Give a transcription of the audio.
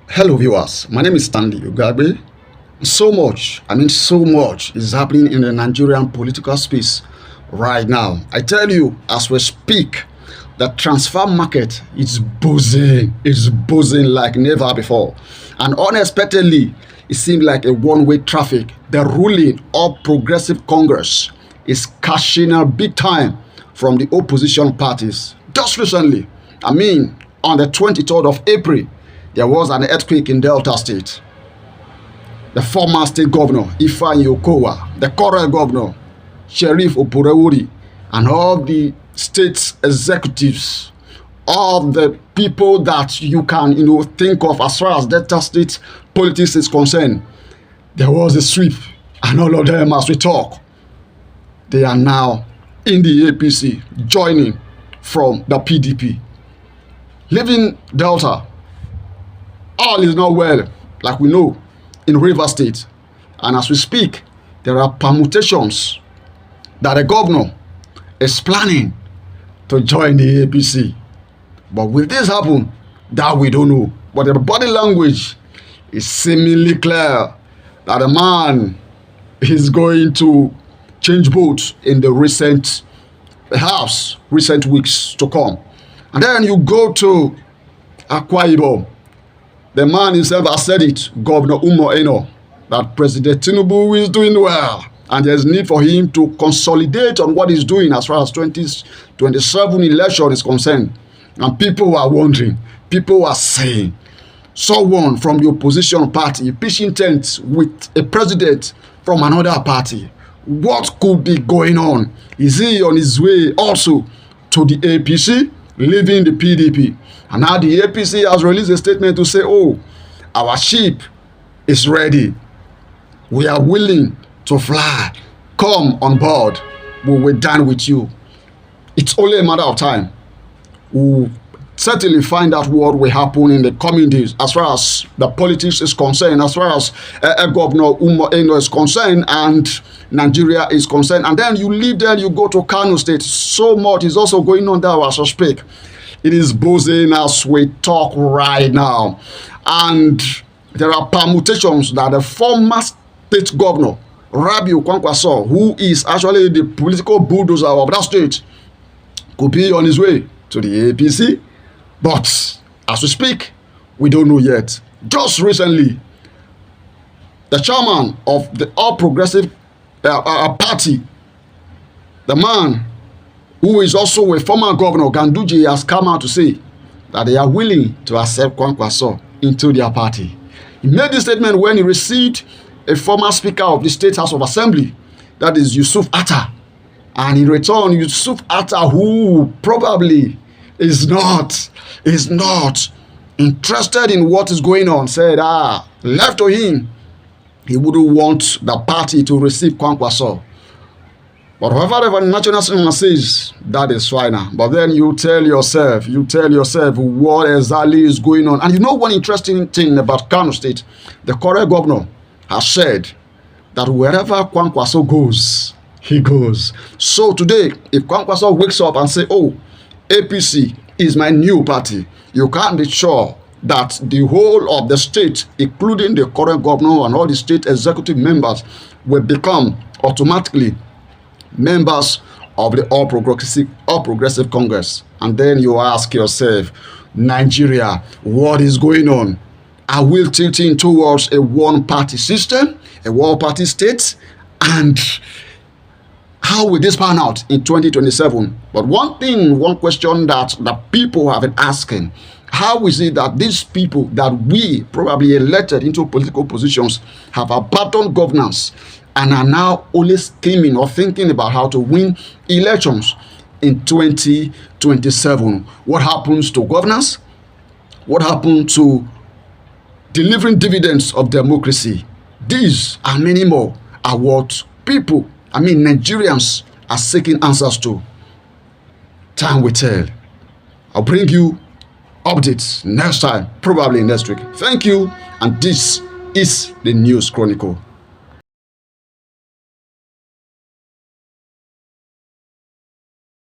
Hello viewers, my name is Stanley Ugagbe. So much is happening in the Nigerian political space right now. I tell you, as we speak, the transfer market is buzzing like never before. And unexpectedly, it seems like a one-way traffic. The ruling All Progressive Congress is cashing out big time from the opposition parties. Just recently, on the 23rd of April, there was an earthquake in Delta State. The former state governor, Ifeanyi Okowa, the current governor, Sheriff Oporewuri, and all the state executives, all the people that you can think of as far as Delta State politics is concerned, there was a sweep, and all of them, as we talk, they are now in the APC, joining from the PDP. Leaving Delta, all is not well, like we know, in Rivers State. And as we speak, there are permutations that the governor is planning to join the APC. But will this happen? That we don't know. But the body language is seemingly clear that the man is going to change boats in the recent weeks to come. And then you go to Akwa Ibom. The man himself has said it, Governor Eno, that President Tinubu is doing well. And there's need for him to consolidate on what he's doing as far as 2027 election is concerned. And people are wondering, people are saying, someone from the opposition party pitching tents with a president from another party. What could be going on? Is he on his way also to the APC, leaving the PDP? And now the APC has released a statement to say, oh, our ship is ready. We are willing to fly. Come on board. We will dine with you. It's only a matter of time. We'll certainly find out what will happen in the coming days as far as the politics is concerned, as far as Governor Eno is concerned and Nigeria is concerned. And then you leave there, you go to Kano State. So much is also going on there as I speak. It is buzzing as we talk right now. And there are permutations that the former state governor, Rabiu Kwankwaso, who is actually the political bulldozer of that state, could be on his way to the APC. But as we speak, we don't know yet. Just recently, the chairman of the All Progressive Party, the man who is also a former governor, Ganduje, has come out to say that they are willing to accept Kwankwaso into their party. He made this statement when he received a former speaker of the State House of Assembly, that is Yusuf Ata. And in return, Yusuf Ata, who probably is not interested in what is going on, said, left to him, he wouldn't want the party to receive Kwankwaso. But whatever the national cinema says, that is fine. But then you tell yourself what exactly is going on. And you know one interesting thing about Kano State? The current governor has said that wherever Kwankwaso goes, he goes. So today, if Kwankwaso wakes up and say, oh, APC is my new party, you can't be sure that the whole of the state, including the current governor and all the state executive members, will become automatically members of the All Progressive Congress. And then you ask yourself, Nigeria, what is going on? Are we tilting towards a one-party system, a one-party state? And how will this pan out in 2027? But one question that the people have been asking, how is it that these people that we probably elected into political positions have abandoned governance and are now only scheming or thinking about how to win elections in 2027? What happens to governance? What happened to delivering dividends of democracy? These and many more are what people, Nigerians, are seeking answers to. Time will tell. I'll bring you updates next time, probably next week. Thank you, and this is the News Chronicle.